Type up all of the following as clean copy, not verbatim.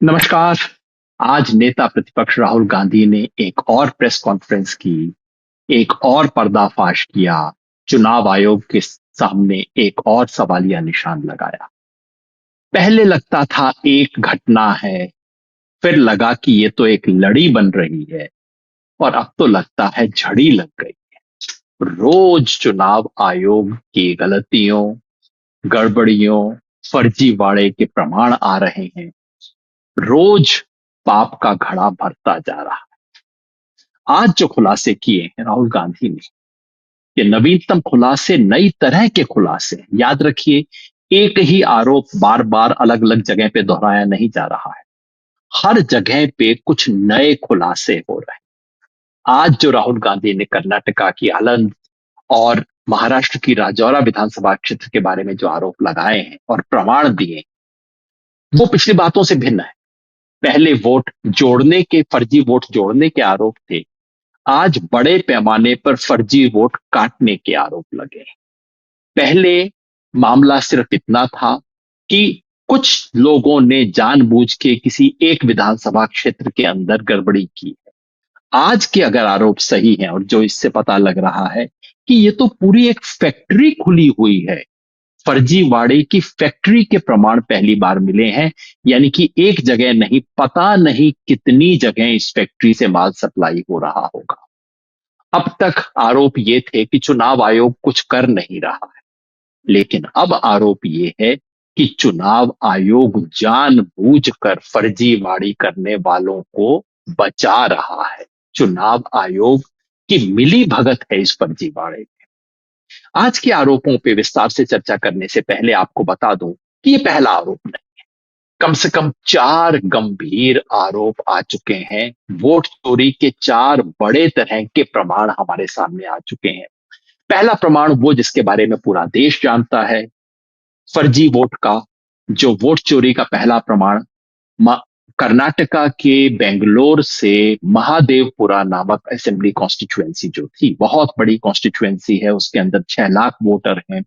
नमस्कार। आज नेता प्रतिपक्ष राहुल गांधी ने एक और प्रेस कॉन्फ्रेंस की, एक और पर्दाफाश किया, चुनाव आयोग के सामने एक और सवालिया निशान लगाया। पहले लगता था एक घटना है, फिर लगा कि ये तो एक लड़ी बन रही है और अब तो लगता है झड़ी लग गई। रोज चुनाव आयोग की गलतियों, गड़बड़ियों, फर्जीवाड़े के प्रमाण आ रहे हैं। रोज पाप का घड़ा भरता जा रहा है। आज जो खुलासे किए हैं राहुल गांधी ने, ये नवीनतम खुलासे, नई तरह के खुलासे। याद रखिए, एक ही आरोप बार बार अलग अलग जगह पे दोहराया नहीं जा रहा है। हर जगह पे कुछ नए खुलासे हो रहे हैं। आज जो राहुल गांधी ने कर्नाटका की आलंद और महाराष्ट्र की राजौरा विधानसभा क्षेत्र के बारे में जो आरोप लगाए हैं और प्रमाण दिए, वो पिछली बातों से भिन्न है। पहले वोट जोड़ने के, फर्जी वोट जोड़ने के आरोप थे। आज बड़े पैमाने पर फर्जी वोट काटने के आरोप लगे। पहले मामला सिर्फ इतना था कि कुछ लोगों ने जानबूझ के किसी एक विधानसभा क्षेत्र के अंदर गड़बड़ी की है। आज के अगर आरोप सही हैं, और जो इससे पता लग रहा है कि ये तो पूरी एक फैक्ट्री खुली हुई है, फर्जीवाड़े की फैक्ट्री के प्रमाण पहली बार मिले हैं। यानी कि एक जगह नहीं, पता नहीं कितनी जगह इस फैक्ट्री से माल सप्लाई हो रहा होगा। अब तक आरोप ये थे कि चुनाव आयोग कुछ कर नहीं रहा है, लेकिन अब आरोप ये है कि चुनाव आयोग जानबूझकर फर्जीवाड़ी करने वालों को बचा रहा है। चुनाव आयोग की मिली भगत है इस फर्जीवाड़े में। आज के आरोपों पे विस्तार से चर्चा करने से पहले आपको बता दूं कि ये पहला आरोप नहीं। कम से कम 4 गंभीर आरोप आ चुके हैं। वोट चोरी के 4 बड़े तरह के प्रमाण हमारे सामने आ चुके हैं। पहला प्रमाण, वो जिसके बारे में पूरा देश जानता है, फर्जी वोट का। जो वोट चोरी का पहला प्रमाण कर्नाटका के बेंगलोर से महादेवपुरा नामक असेंबली कॉन्स्टिट्यूएंसी जो थी, बहुत बड़ी कॉन्स्टिट्यूएंसी है, उसके अंदर 6 लाख वोटर हैं।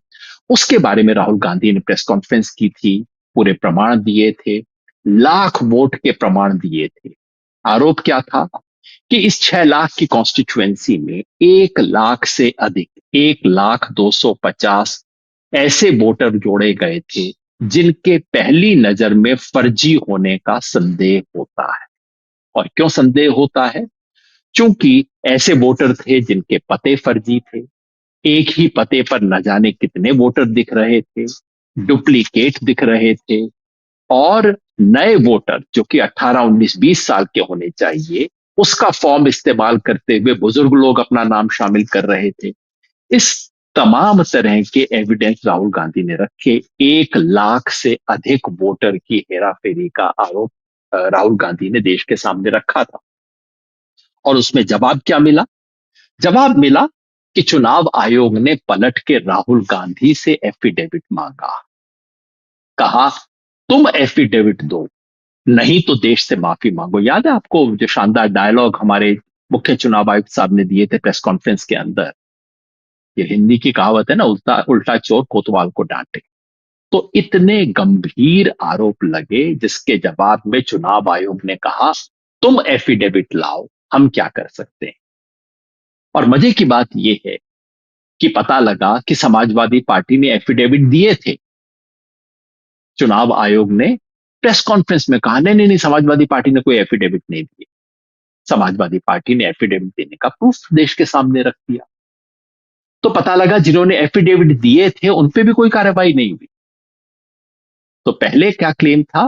उसके बारे में राहुल गांधी ने प्रेस कॉन्फ्रेंस की थी, पूरे प्रमाण दिए थे, लाख वोट के प्रमाण दिए थे। आरोप क्या था कि इस 6 लाख की कॉन्स्टिट्यूएंसी में 1 लाख से अधिक, 1,250,000 ऐसे वोटर जोड़े गए थे जिनके पहली नजर में फर्जी होने का संदेह होता है। और क्यों संदेह होता है? क्योंकि ऐसे वोटर थे जिनके पते फर्जी थे। एक ही पते पर न जाने कितने वोटर दिख रहे थे, डुप्लीकेट दिख रहे थे। और नए वोटर जो कि 18, 19, 20 साल के होने चाहिए, उसका फॉर्म इस्तेमाल करते हुए बुजुर्ग लोग अपना नाम शामिल कर रहे थे। इस तमाम तरह के एविडेंस राहुल गांधी ने रखे। 1 लाख से अधिक वोटर की हेराफेरी का आरोप राहुल गांधी ने देश के सामने रखा था। और उसमें जवाब क्या मिला? जवाब मिला कि चुनाव आयोग ने पलट के राहुल गांधी से एफिडेविट मांगा। कहा, तुम एफिडेविट दो, नहीं तो देश से माफी मांगो। याद है आपको जो शानदार डायलॉग हमारे मुख्य चुनाव आयुक्त साहब ने दिए थे प्रेस कॉन्फ्रेंस के अंदर? ये हिंदी की कहावत है ना, उल्टा उल्टा चोर कोतवाल को डांटे। तो इतने गंभीर आरोप लगे, जिसके जवाब में चुनाव आयोग ने कहा, तुम एफिडेविट लाओ, हम क्या कर सकते हैं। और मजे की बात यह है कि पता लगा कि समाजवादी पार्टी ने एफिडेविट दिए थे। चुनाव आयोग ने प्रेस कॉन्फ्रेंस में कहा, नहीं नहीं नहीं, समाजवादी पार्टी ने कोई एफिडेविट नहीं दिए। समाजवादी पार्टी ने एफिडेविट देने का प्रूफ देश के सामने रख दिया। तो पता लगा जिन्होंने एफिडेविट दिए थे उन पे भी कोई कार्रवाई नहीं हुई। तो पहले क्या क्लेम था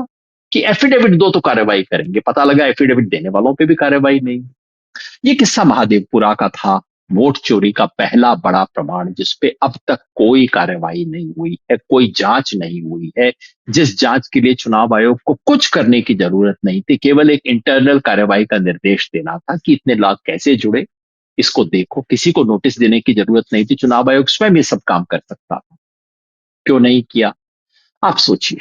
कि एफिडेविट दो तो कार्रवाई करेंगे, पता लगा एफिडेविट देने वालों पे भी कार्रवाई नहीं। ये किस्सा महादेवपुरा का था, वोट चोरी का पहला बड़ा प्रमाण जिसपे अब तक कोई कार्रवाई नहीं हुई है, कोई जांच नहीं हुई है। जिस जांच के लिए चुनाव आयोग को कुछ करने की जरूरत नहीं थी, केवल एक इंटरनल कार्रवाई का निर्देश देना था कि इतने लाख कैसे जुड़े, इसको देखो। किसी को नोटिस देने की जरूरत नहीं थी, चुनाव आयोग स्वयं ये सब काम कर सकता था। क्यों नहीं किया? आप सोचिए।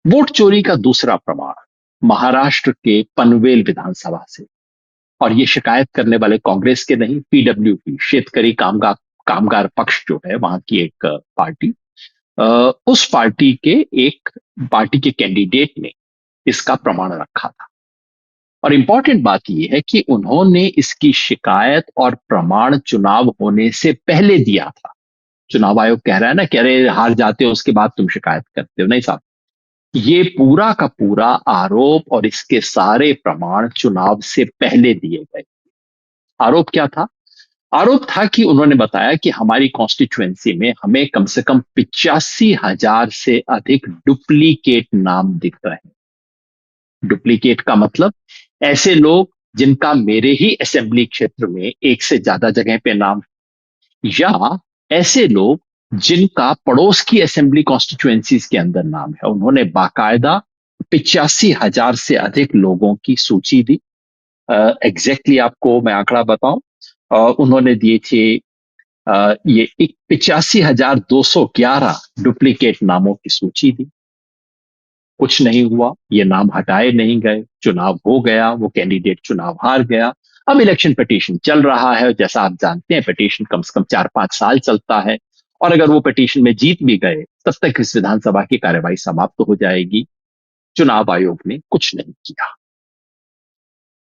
वोट चोरी का दूसरा प्रमाण महाराष्ट्र के पनवेल विधानसभा से। और ये शिकायत करने वाले कांग्रेस के नहीं, पीडब्ल्यूपी, शेतकरी कामगार कामगार पक्ष जो है वहां की एक पार्टी, उस पार्टी के एक पार्टी के कैंडिडेट ने इसका प्रमाण रखा था। और इंपॉर्टेंट बात यह है कि उन्होंने इसकी शिकायत और प्रमाण चुनाव होने से पहले दिया था। चुनाव आयोग कह रहा है ना कि अरे हार जाते हो उसके बाद तुम शिकायत करते हो, नहीं साहब, ये पूरा का पूरा आरोप और इसके सारे प्रमाण चुनाव से पहले दिए गए। आरोप क्या था? आरोप था कि उन्होंने बताया कि हमारी कॉन्स्टिट्युएंसी में हमें कम से कम 85,000 से अधिक डुप्लीकेट नाम दिख रहे हैं। डुप्लीकेट का मतलब ऐसे लोग जिनका मेरे ही असेंबली क्षेत्र में एक से ज्यादा जगह पे नाम, या ऐसे लोग जिनका पड़ोस की असेंबली कॉन्स्टिट्युएंसीज के अंदर नाम है। उन्होंने बाकायदा 85,000 से अधिक लोगों की सूची दी। एग्जैक्टली आपको मैं आंकड़ा बताऊं, उन्होंने दिए थे ये 85,211 डुप्लीकेट नामों की सूची दी। कुछ नहीं हुआ, ये नाम हटाए नहीं गए, चुनाव हो गया, वो कैंडिडेट चुनाव हार गया। अब इलेक्शन पिटीशन चल रहा है, जैसा आप जानते हैं पिटीशन कम से कम 4-5 साल चलता है, और अगर वो पिटीशन में जीत भी गए तब तक इस विधानसभा की कार्यवाही समाप्त हो जाएगी। चुनाव आयोग ने कुछ नहीं किया।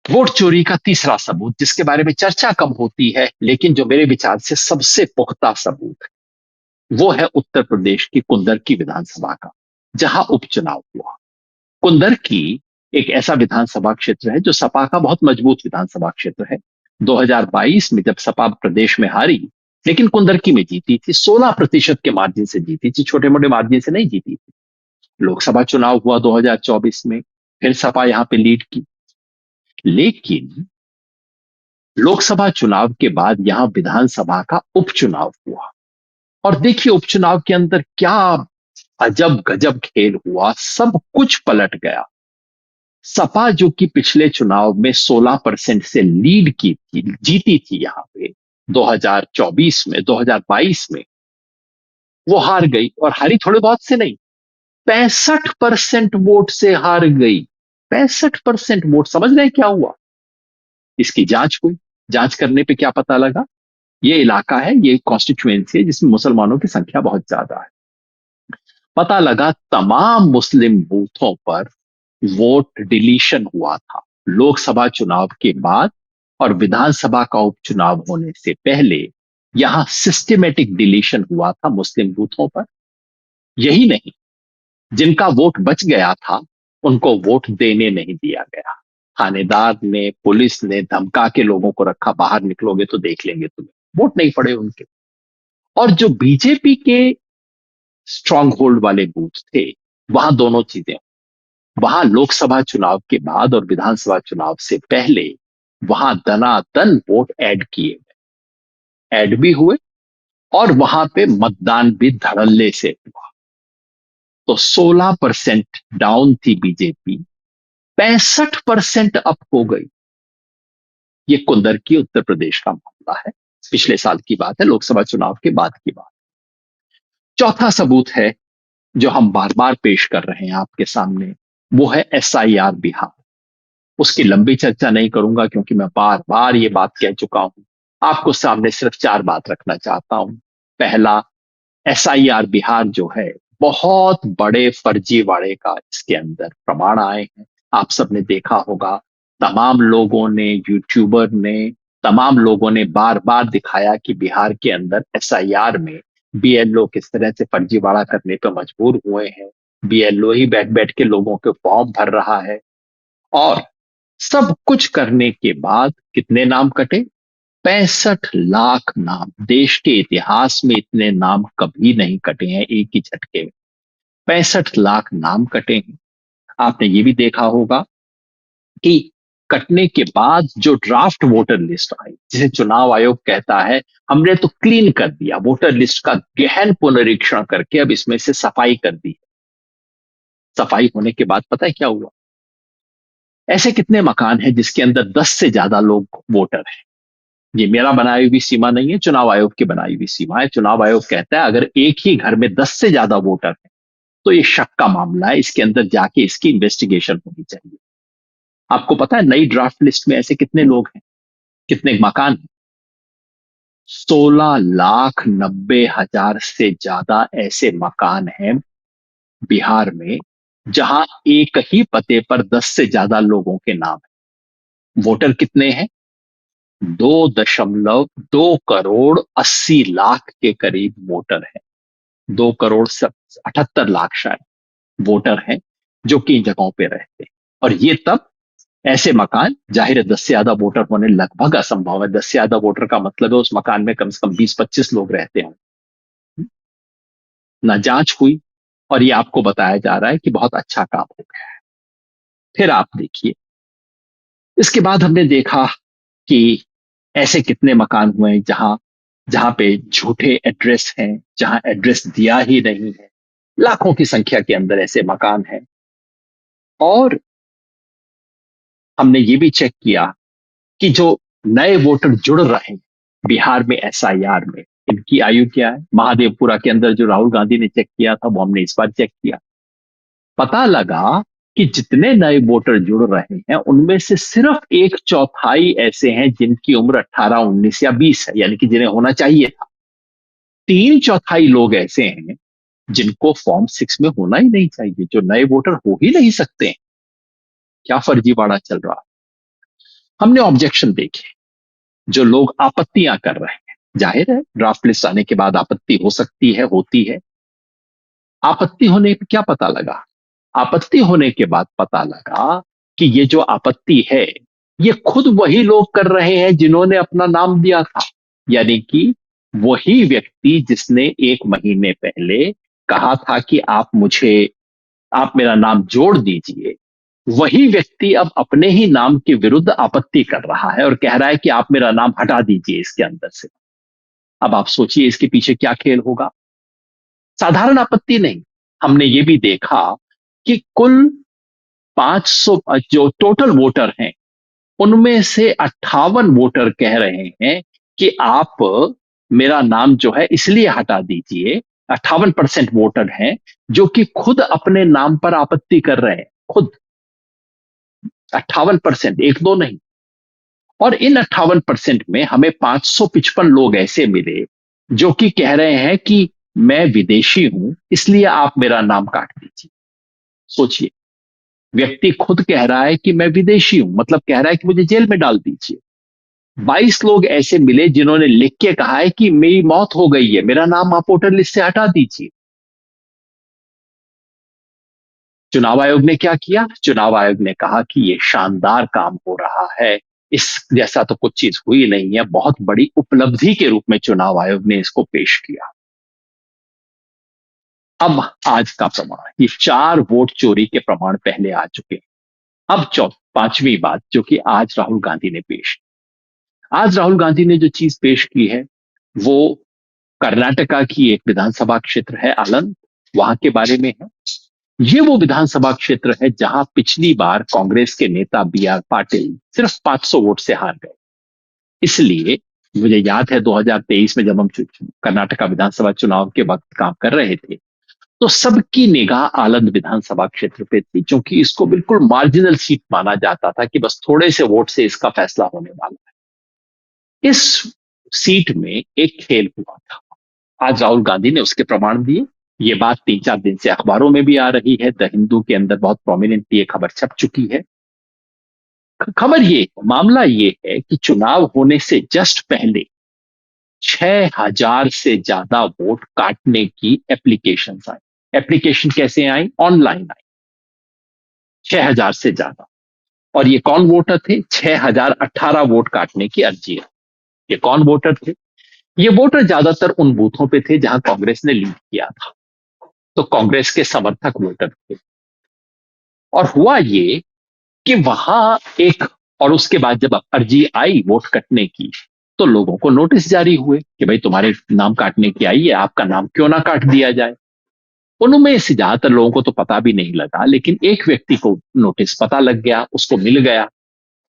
वोट चोरी का तीसरा सबूत, जिसके बारे में चर्चा कम होती है लेकिन जो मेरे विचार से सबसे पुख्ता सबूत है, वो है उत्तर प्रदेश की कुंदर की विधानसभा का, जहां उपचुनाव हुआ। कुंदर की एक ऐसा विधानसभा क्षेत्र है जो सपा का बहुत मजबूत विधानसभा क्षेत्र है। 2022 में जब सपा प्रदेश में हारी, लेकिन कुंदरकी में जीती थी, 16% के मार्जिन से जीती थी, छोटे मोटे मार्जिन से नहीं जीती थी। लोकसभा चुनाव हुआ 2024 में, फिर सपा यहां पे लीड की। लेकिन लोकसभा चुनाव के बाद यहां विधानसभा का उपचुनाव हुआ, और देखिए उपचुनाव के अंदर क्या अजब गजब खेल हुआ, सब कुछ पलट गया। सपा जो कि पिछले चुनाव में 16% से लीड की थी, जीती थी यहां पे 2024 में, 2022 में, वो हार गई, और हारी थोड़े बहुत से नहीं, 65% वोट से हार गई। 65% वोट, समझ रहे हैं क्या हुआ? इसकी जांच हुई। जांच करने पे क्या पता लगा? ये इलाका है, ये कॉन्स्टिट्यूएंसी है जिसमें मुसलमानों की संख्या बहुत ज्यादा है। पता लगा तमाम मुस्लिम बूथों पर वोट डिलीशन हुआ था। लोकसभा चुनाव के बाद और विधानसभा का उपचुनाव होने से पहले यहां सिस्टमेटिक डिलीशन हुआ था मुस्लिम बूथों पर। यही नहीं, जिनका वोट बच गया था उनको वोट देने नहीं दिया गया। थानेदार ने, पुलिस ने धमका के लोगों को रखा, बाहर निकलोगे तो देख लेंगे तुम्हें। वोट नहीं पड़े उनके। और जो बीजेपी के स्ट्रांग होल्ड वाले बूथ थे, वहां दोनों चीजें, वहां लोकसभा चुनाव के बाद और विधानसभा चुनाव से पहले वहां दनादन वोट ऐड किए गए, ऐड भी हुए, और वहां पे मतदान भी धड़ल्ले से हुआ। तो 16% डाउन थी बीजेपी, 65% अप हो गई। ये कुंदर की उत्तर प्रदेश का मामला है, पिछले साल की बात है, लोकसभा चुनाव के बाद की बात। चौथा सबूत है जो हम बार बार पेश कर रहे हैं आपके सामने, वो है एसआईआर बिहार। उसकी लंबी चर्चा नहीं करूंगा क्योंकि मैं बार बार ये बात कह चुका हूं। आपको सामने सिर्फ 4 बात रखना चाहता हूं। पहला, एसआईआर बिहार जो है, बहुत बड़े फर्जीवाड़े का इसके अंदर प्रमाण आए हैं। आप सबने देखा होगा, तमाम लोगों ने, यूट्यूबर ने, तमाम लोगों ने बार बार दिखाया कि बिहार के अंदर एसआईआर में बीएलओ किस तरह से फर्जीवाड़ा करने पर मजबूर हुए हैं। बीएलओ ही बैठ बैठ के लोगों के फॉर्म भर रहा है, और सब कुछ करने के बाद कितने नाम कटे? 65 लाख नाम। देश के इतिहास में इतने नाम कभी नहीं कटे हैं एक ही झटके में। 65 लाख नाम कटे हैं। आपने ये भी देखा होगा कि कटने के बाद जो ड्राफ्ट वोटर लिस्ट आई, जिसे चुनाव आयोग कहता है हमने तो क्लीन कर दिया, वोटर लिस्ट का गहन पुनरीक्षण करके अब इसमें से सफाई कर दी। सफाई होने के बाद पता है क्या हुआ? ऐसे कितने मकान हैं जिसके अंदर 10 से ज्यादा लोग वोटर हैं? ये मेरा बनाई हुई सीमा नहीं है, चुनाव आयोग की बनाई हुई सीमा है। चुनाव आयोग कहता है अगर एक ही घर में 10 से ज्यादा वोटर है तो ये शक का मामला है, इसके अंदर जाके इसकी इन्वेस्टिगेशन होनी चाहिए। आपको पता है नई ड्राफ्ट लिस्ट में ऐसे कितने लोग हैं, कितने मकान हैं? 16,90,000 से ज्यादा ऐसे मकान हैं बिहार में, जहां एक ही पते पर 10 से ज्यादा लोगों के नाम है। वोटर कितने हैं? 2.2 करोड़ 80 लाख के करीब वोटर है। 2 करोड़ 78 लाख शायद वोटर हैं जो कि इन जगहों पे रहते हैं। और ये तब ऐसे मकान, जाहिर है 10 से ज्यादा वोटर होने लगभग असंभव है। 10 से ज्यादा वोटर का मतलब है उस मकान में कम से कम 20-25 लोग रहते हैं। ना जांच हुई, और ये आपको बताया जा रहा है कि बहुत अच्छा काम हो गया। फिर आप देखिए, इसके बाद हमने देखा कि ऐसे कितने मकान हुए हैं जहां जहां पे झूठे एड्रेस हैं, जहां एड्रेस दिया ही नहीं है। लाखों की संख्या के अंदर ऐसे मकान हैं। और हमने ये भी चेक किया कि जो नए वोटर जुड़ रहे हैं बिहार में एसआईआर में, इनकी आयु क्या है? महादेवपुरा के अंदर जो राहुल गांधी ने चेक किया था वो हमने इस बार चेक किया। पता लगा कि जितने नए वोटर जुड़ रहे हैं उनमें से सिर्फ 1/4 ऐसे हैं जिनकी उम्र 18, 19 या 20 है, यानी कि जिन्हें होना चाहिए था। 3/4 लोग ऐसे हैं जिनको फॉर्म 6 में होना ही नहीं चाहिए, जो नए वोटर हो ही नहीं सकते हैं। क्या फर्जीवाड़ा चल रहा है? हमने ऑब्जेक्शन देखे, जो लोग आपत्तियां कर रहे हैं। जाहिर है ड्राफ्ट लिस्ट आने के बाद आपत्ति हो सकती है, होती है। आपत्ति होने पे क्या पता लगा? आपत्ति होने के बाद पता लगा कि ये जो आपत्ति है ये खुद वही लोग कर रहे हैं जिन्होंने अपना नाम दिया था। यानी कि वही व्यक्ति जिसने 1 महीने पहले कहा था कि आप मेरा नाम जोड़ दीजिए, वही व्यक्ति अब अपने ही नाम के विरुद्ध आपत्ति कर रहा है और कह रहा है कि आप मेरा नाम हटा दीजिए इसके अंदर से। अब आप सोचिए इसके पीछे क्या खेल होगा। साधारण आपत्ति नहीं, हमने ये भी देखा कि कुल 500 जो टोटल वोटर हैं उनमें से 58 वोटर कह रहे हैं कि आप मेरा नाम जो है इसलिए हटा दीजिए। 58% वोटर हैं जो कि खुद अपने नाम पर आपत्ति कर रहे हैं, खुद। 58%, एक दो नहीं। और इन 58% में हमें 555 लोग ऐसे मिले जो कि कह रहे हैं कि मैं विदेशी हूं इसलिए आप मेरा नाम काट दीजिए। सोचिए, व्यक्ति खुद कह रहा है कि मैं विदेशी हूं, मतलब कह रहा है कि मुझे जेल में डाल दीजिए। 22 लोग ऐसे मिले जिन्होंने लिख के कहा है कि मेरी मौत हो गई है, मेरा नाम आप वोटर लिस्ट से हटा दीजिए। चुनाव आयोग ने क्या किया? चुनाव आयोग ने कहा कि ये शानदार काम हो रहा है, इस जैसा तो कुछ चीज हुई नहीं है। बहुत बड़ी उपलब्धि के रूप में चुनाव आयोग ने इसको पेश किया। अब आज का प्रमाण, ये 4 वोट चोरी के प्रमाण पहले आ चुके हैं। अब पांचवी बात जो कि आज राहुल गांधी ने पेश की। आज राहुल गांधी ने जो चीज पेश की है वो कर्नाटका की एक विधानसभा क्षेत्र है आलंद, वहां के बारे में है। ये वो विधानसभा क्षेत्र है जहां पिछली बार कांग्रेस के नेता बी आर पाटिल सिर्फ 500 वोट से हार गए। इसलिए मुझे याद है 2023 में जब हम कर्नाटका विधानसभा चुनाव के वक्त काम कर रहे थे तो सबकी निगाह आलंद विधानसभा क्षेत्र पे थी, क्योंकि इसको बिल्कुल मार्जिनल सीट माना जाता था कि बस थोड़े से वोट से इसका फैसला होने वाला है। इस सीट में एक खेल हुआ था, आज राहुल गांधी ने उसके प्रमाण दिए। ये बात 3-4 दिन से अखबारों में भी आ रही है, द हिंदू के अंदर बहुत प्रोमिनेंटली ये खबर छप चुकी है। खबर ये, मामला ये है कि चुनाव होने से जस्ट पहले 6,000 से ज्यादा वोट काटने की एप्लीकेशन आई। एप्लीकेशन कैसे आई? ऑनलाइन आई। 6,000 से ज्यादा। और ये कौन वोटर थे? 6,018 वोट काटने की अर्जी है। ये कौन वोटर थे? ये वोटर ज्यादातर उन बूथों पे थे जहां कांग्रेस ने लीड किया था, तो कांग्रेस के समर्थक वोटर थे। और हुआ ये कि वहां एक, और उसके बाद जब अर्जी आई वोट कटने की तो लोगों को नोटिस जारी हुए कि भाई तुम्हारे नाम काटने की आई है, आपका नाम क्यों ना काट दिया जाए। उनमें से ज्यादातर लोगों को तो पता भी नहीं लगा, लेकिन एक व्यक्ति को नोटिस पता लग गया, उसको मिल गया।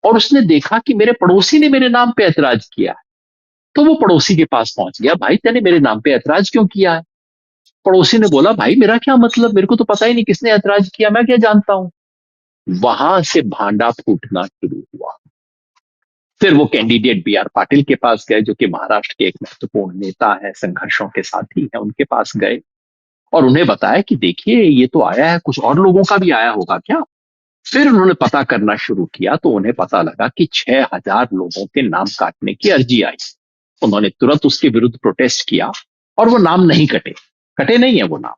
और उसने देखा कि मेरे पड़ोसी ने मेरे नाम पे ऐतराज किया है। तो वो पड़ोसी के पास पहुंच गया, भाई तेने मेरे नाम पे ऐतराज क्यों किया है? पड़ोसी ने बोला, भाई मेरा क्या मतलब, मेरे को तो पता ही नहीं किसने ऐतराज किया, मैं क्या जानता हूं। वहां से भांडा फूटना शुरू हुआ। फिर वो कैंडिडेट बी आर पाटिल के पास गए, जो कि महाराष्ट्र के एक महत्वपूर्ण नेता है, संघर्षों के साथी है, उनके पास गए। और उन्हें बताया कि देखिए ये तो आया है, कुछ और लोगों का भी आया होगा क्या। फिर उन्होंने पता करना शुरू किया तो उन्हें पता लगा कि 6,000 लोगों के नाम काटने की अर्जी आई। उन्होंने तुरंत उसके विरुद्ध प्रोटेस्ट किया और वो नाम नहीं कटे, कटे नहीं है वो नाम।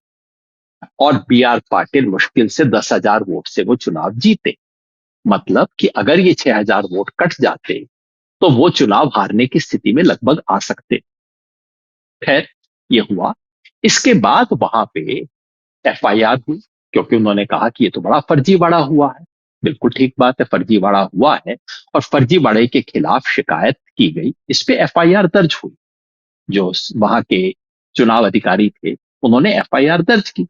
और बी आर पाटिल मुश्किल से 10,000 वोट से वो चुनाव जीते। मतलब कि अगर ये 6,000 वोट कट जाते तो वो चुनाव हारने की स्थिति में लगभग आ सकते। खैर, ये हुआ। इसके बाद वहां पे एफआईआर हुई, क्योंकि उन्होंने कहा कि ये तो बड़ा फर्जीवाड़ा हुआ है। बिल्कुल ठीक बात है, फर्जीवाड़ा हुआ है। और फर्जीवाड़े के खिलाफ शिकायत की गई, इस पे एफआईआर दर्ज हुई। जो वहां के चुनाव अधिकारी थे उन्होंने एफआईआर दर्ज की।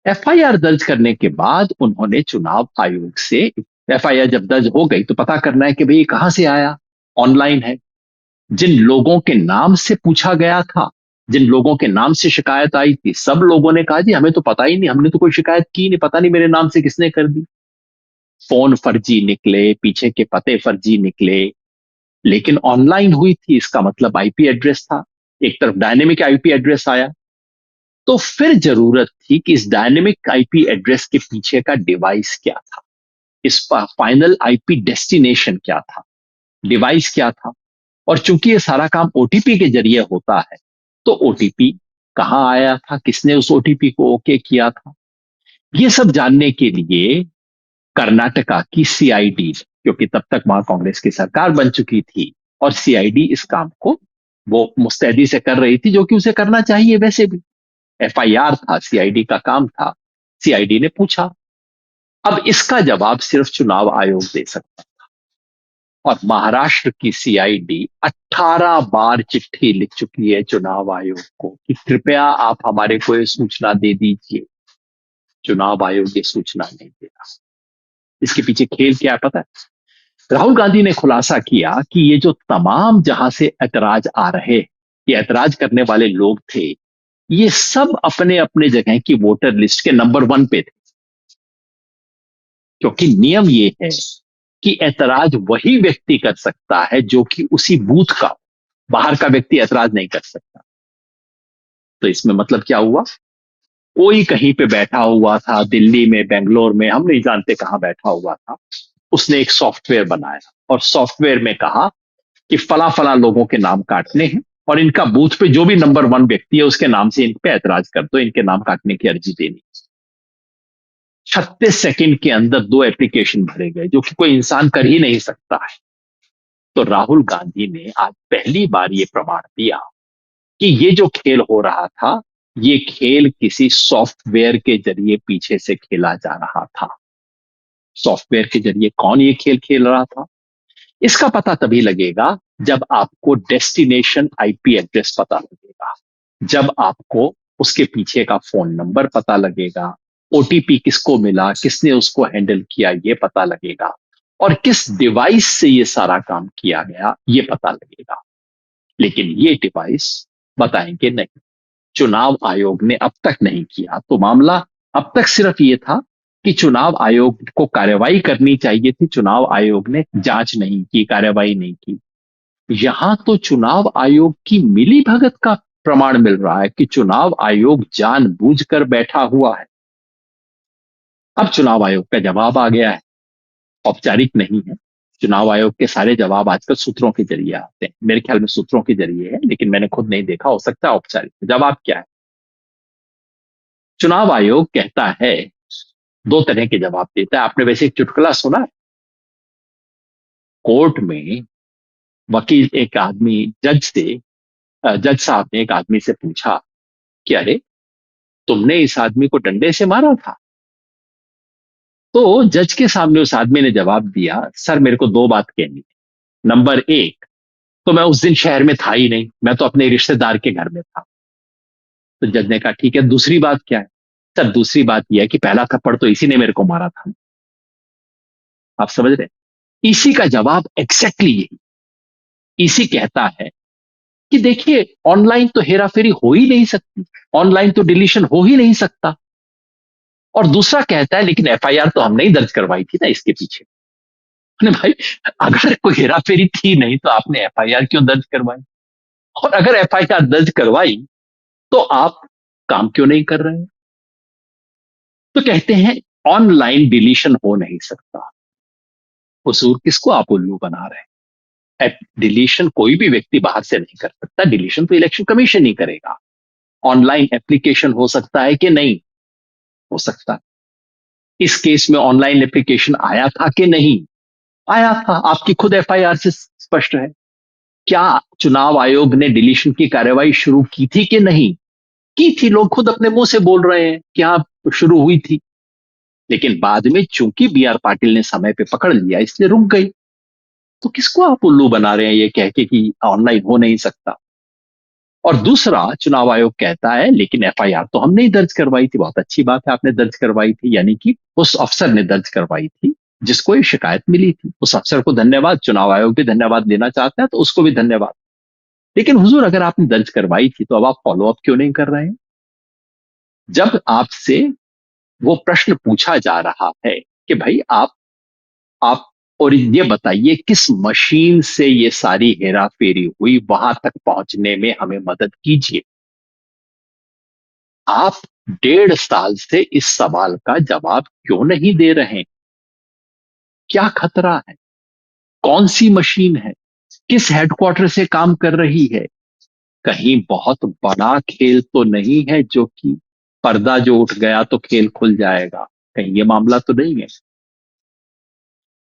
एफआईआर दर्ज करने के बाद उन्होंने चुनाव आयोग से, एफआईआर जब दर्ज हो गई तो पता करना है कि भाई ये कहां से आया। ऑनलाइन है। जिन लोगों के नाम से पूछा गया था, जिन लोगों के नाम से शिकायत आई थी, सब लोगों ने कहा जी हमें तो पता ही नहीं, हमने तो कोई शिकायत की नहीं, पता नहीं मेरे नाम से किसने कर दी। फोन फर्जी निकले, पीछे के पते फर्जी निकले। लेकिन ऑनलाइन हुई थी, इसका मतलब आईपी एड्रेस था। एक तरफ डायनेमिक आईपी एड्रेस आया। तो फिर जरूरत थी कि इस डायनेमिक आईपी एड्रेस के पीछे का डिवाइस क्या था, इसका फाइनल आईपी डेस्टिनेशन क्या था, डिवाइस क्या था। और चूंकि ये सारा काम ओटीपी के जरिए होता है, तो ओटीपी कहां आया था, किसने उस ओटीपी को ओके किया था, ये सब जानने के लिए कर्नाटका की सीआईडी, क्योंकि तब तक वहां कांग्रेस की सरकार बन चुकी थी, और सीआईडी इस काम को वो मुस्तैदी से कर रही थी, जो कि उसे करना चाहिए वैसे भी। एफआईआर था, सीआईडी का काम था। सीआईडी ने पूछा। अब इसका जवाब सिर्फ चुनाव आयोग दे सकता। और महाराष्ट्र की सीआईडी 18 बार चिट्ठी लिख चुकी है चुनाव आयोग को कि कृपया आप हमारे को ये सूचना दे दीजिए। चुनाव आयोग ये सूचना नहीं दे रहा। इसके पीछे खेल क्या है पता है। राहुल गांधी ने खुलासा किया कि ये जो तमाम जहां से ऐतराज आ रहे, ये ऐतराज करने वाले लोग थे, ये सब अपने अपने जगह की वोटर लिस्ट के नंबर 1 पे थे। क्योंकि नियम ये है कि ऐतराज वही व्यक्ति कर सकता है जो कि उसी बूथ का, बाहर का व्यक्ति ऐतराज नहीं कर सकता। तो इसमें मतलब क्या हुआ, कोई कहीं पे बैठा हुआ था, दिल्ली में, बेंगलोर में, हम नहीं जानते कहां बैठा हुआ था, उसने एक सॉफ्टवेयर बनाया और सॉफ्टवेयर में कहा कि फला फला लोगों के नाम काटने हैं और इनका बूथ पे जो भी नंबर 1 व्यक्ति है उसके नाम से इन पे ऐतराज कर दो, इनके नाम काटने की अर्जी देनी। 36 सेकंड के अंदर 2 एप्लीकेशन भरे गए, जो कि कोई इंसान कर ही नहीं सकता है। तो राहुल गांधी ने आज पहली बार ये प्रमाण दिया कि ये जो खेल हो रहा था, ये खेल किसी सॉफ्टवेयर के जरिए पीछे से खेला जा रहा था। सॉफ्टवेयर के जरिए कौन ये खेल खेल रहा था, इसका पता तभी लगेगा जब आपको डेस्टिनेशन आईपी एड्रेस पता लगेगा, जब आपको उसके पीछे का फोन नंबर पता लगेगा, ओटीपी किसको मिला, किसने उसको हैंडल किया, ये पता लगेगा, और किस डिवाइस से ये सारा काम किया गया ये पता लगेगा। लेकिन ये डिवाइस बताएंगे नहीं, चुनाव आयोग ने अब तक नहीं किया। तो मामला अब तक सिर्फ ये था कि चुनाव आयोग को कार्रवाई करनी चाहिए थी, चुनाव आयोग ने जांच नहीं की, कार्रवाई नहीं की। यहां तो चुनाव आयोग की मिली भगत का प्रमाण मिल रहा है कि चुनाव आयोग जानबूझकर बैठा हुआ है। अब चुनाव आयोग का जवाब आ गया है, औपचारिक नहीं है। चुनाव आयोग के सारे जवाब आजकल सूत्रों के जरिए आते हैं, मेरे ख्याल में सूत्रों के जरिए है, लेकिन मैंने खुद नहीं देखा, हो सकता है औपचारिक। जवाब क्या है, चुनाव आयोग कहता है, 2 तरह के जवाब देता है। आपने वैसे एक चुटकुला सुना है, कोर्ट में वकील एक आदमी जज से, जज साहब ने एक आदमी से पूछा कि अरे तुमने इस आदमी को डंडे से मारा था। तो जज के सामने उस आदमी ने जवाब दिया, सर मेरे को 2 बात कहनी है। नंबर 1, तो मैं उस दिन शहर में था ही नहीं, मैं तो अपने रिश्तेदार के घर में था। तो जज ने कहा ठीक है, दूसरी बात क्या है। सर दूसरी बात यह है कि पहला थप्पड़ तो इसी ने मेरे को मारा था। आप समझ रहे हैं? इसी का जवाब एग्जैक्टली यही। इसी कहता है कि देखिए ऑनलाइन तो हेरा फेरी हो ही नहीं सकती, ऑनलाइन तो डिलीशन हो ही नहीं सकता। और दूसरा कहता है लेकिन एफआईआर तो हमने ही दर्ज करवाई थी ना इसके पीछे। अरे भाई, अगर कोई हेरा फेरी थी नहीं तो आपने एफआईआर क्यों दर्ज करवाई? और अगर एफआईआर दर्ज करवाई तो आप काम क्यों नहीं कर रहे हैं? तो कहते हैं ऑनलाइन डिलीशन हो नहीं सकता। हुजूर, किसको आप उल्लू बना रहे हैं? डिलीशन कोई भी व्यक्ति बाहर से नहीं कर सकता, डिलीशन तो इलेक्शन कमीशन ही करेगा। ऑनलाइन एप्लीकेशन हो सकता है कि नहीं? हो सकता है। इस केस में ऑनलाइन एप्लीकेशन आया था कि नहीं? आया था, आपकी खुद एफआईआर से स्पष्ट है। क्या चुनाव आयोग ने डिलीशन की कार्रवाई शुरू की थी कि नहीं? की थी, लोग खुद अपने मुंह से बोल रहे हैं कि हाँ, शुरू हुई थी। लेकिन बाद में चूंकि बी आर पाटिल ने समय पे पकड़ लिया, इसलिए रुक गई। तो किसको आप उल्लू बना रहे हैं ये कह के कि ऑनलाइन हो नहीं सकता? और दूसरा, चुनाव आयोग कहता है लेकिन एफआईआर तो हमने ही दर्ज करवाई थी। बहुत अच्छी बात है, आपने दर्ज करवाई थी, यानी कि उस अफसर ने दर्ज करवाई थी जिसको ये शिकायत मिली थी। उस अफसर को धन्यवाद, चुनाव आयोग भी धन्यवाद देना चाहता है तो उसको भी धन्यवाद। लेकिन हुजूर, अगर आपने दर्ज करवाई थी तो अब आप फॉलो अप क्यों नहीं कर रहे हैं? जब आपसे वो प्रश्न पूछा जा रहा है कि भाई आप और ये बताइए किस मशीन से ये सारी हेरा फेरी हुई, वहां तक पहुंचने में हमें मदद कीजिए। आप 1.5 साल से इस सवाल का जवाब क्यों नहीं दे रहे? क्या खतरा है? कौन सी मशीन है? किस हेडक्वार्टर से काम कर रही है? कहीं बहुत बड़ा खेल तो नहीं है जो कि पर्दा जो उठ गया तो खेल खुल जाएगा? कहीं ये मामला तो नहीं है?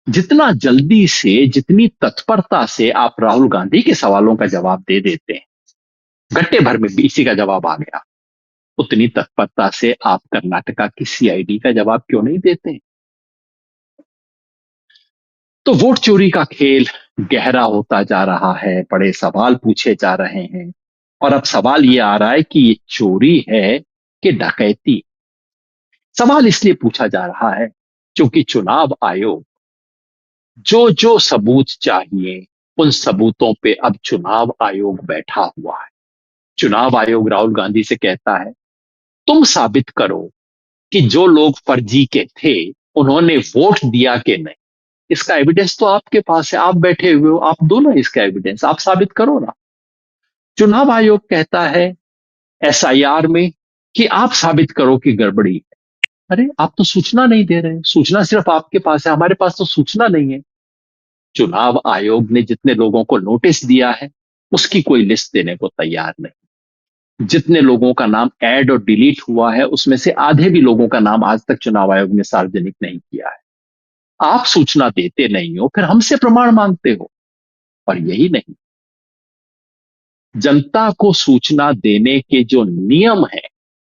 जितना जल्दी से, जितनी तत्परता से आप राहुल गांधी के सवालों का जवाब दे देते हैं, घंटे भर में बीसी का जवाब आ गया, उतनी तत्परता से आप कर्नाटका की सीआईडी का जवाब क्यों नहीं देते? तो वोट चोरी का खेल गहरा होता जा रहा है, बड़े सवाल पूछे जा रहे हैं। और अब सवाल यह आ रहा है कि ये चोरी है कि डकैती। सवाल इसलिए पूछा जा रहा है क्योंकि चुनाव आयोग जो जो सबूत चाहिए, उन सबूतों पे अब चुनाव आयोग बैठा हुआ है। चुनाव आयोग राहुल गांधी से कहता है, तुम साबित करो कि जो लोग फर्जी के थे उन्होंने वोट दिया कि नहीं। इसका एविडेंस तो आपके पास है, आप बैठे हुए हो, आप दो ना इसका एविडेंस, आप साबित करो ना। चुनाव आयोग कहता है एसआईआर में कि आप साबित करो कि गड़बड़ी है। अरे, आप तो सूचना नहीं दे रहे, सूचना सिर्फ आपके पास है, हमारे पास तो सूचना नहीं है। चुनाव आयोग ने जितने लोगों को नोटिस दिया है उसकी कोई लिस्ट देने को तैयार नहीं। जितने लोगों का नाम ऐड और डिलीट हुआ है उसमें से आधे भी लोगों का नाम आज तक चुनाव आयोग ने सार्वजनिक नहीं किया है। आप सूचना देते नहीं हो, फिर हमसे प्रमाण मांगते हो। और यही नहीं, जनता को सूचना देने के जो नियम है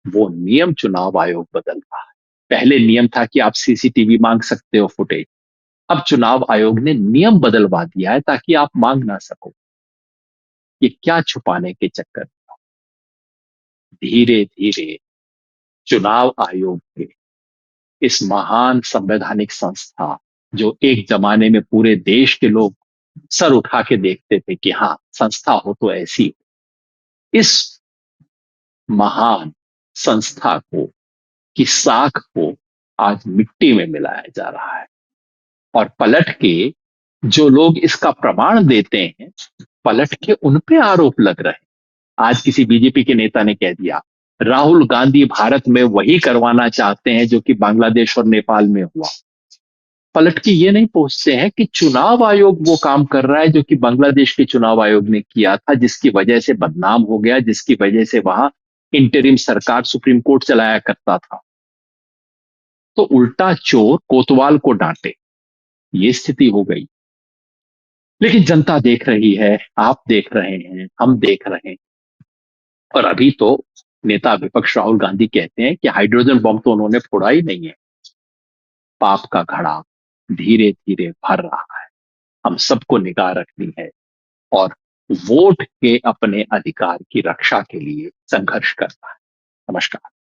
वो नियम चुनाव आयोग बदल रहा है। पहले नियम था कि आप सीसीटीवी मांग सकते हो फुटेज, अब चुनाव आयोग ने नियम बदलवा दिया है ताकि आप मांग ना सको। ये क्या छुपाने के चक्कर? धीरे धीरे चुनाव आयोग के इस महान संवैधानिक संस्था, जो एक जमाने में पूरे देश के लोग सर उठा के देखते थे कि हाँ, संस्था हो तो ऐसी, इस महान संस्था को, की साख को आज मिट्टी में मिलाया जा रहा है। और पलट के जो लोग इसका प्रमाण देते हैं, पलट के उन पे आरोप लग रहे हैं। आज किसी बीजेपी के नेता ने कह दिया, राहुल गांधी भारत में वही करवाना चाहते हैं जो कि बांग्लादेश और नेपाल में हुआ। पलट के ये नहीं पूछते हैं कि चुनाव आयोग वो काम कर रहा है जो कि बांग्लादेश के चुनाव आयोग ने किया था, जिसकी वजह से बदनाम हो गया, जिसकी वजह से वहां इंटरिम सरकार सुप्रीम कोर्ट चलाया करता था। तो उल्टा चोर कोतवाल को डांटे, ये स्थिति हो गई। लेकिन जनता देख रही है, आप देख रहे हैं, हम देख रहे हैं। और अभी तो नेता विपक्ष राहुल गांधी कहते हैं कि हाइड्रोजन बम तो उन्होंने फोड़ा ही नहीं है। पाप का घड़ा धीरे धीरे भर रहा है। हम सबको निगाह रखनी है और वोट के अपने अधिकार की रक्षा के लिए संघर्ष करना है। नमस्कार।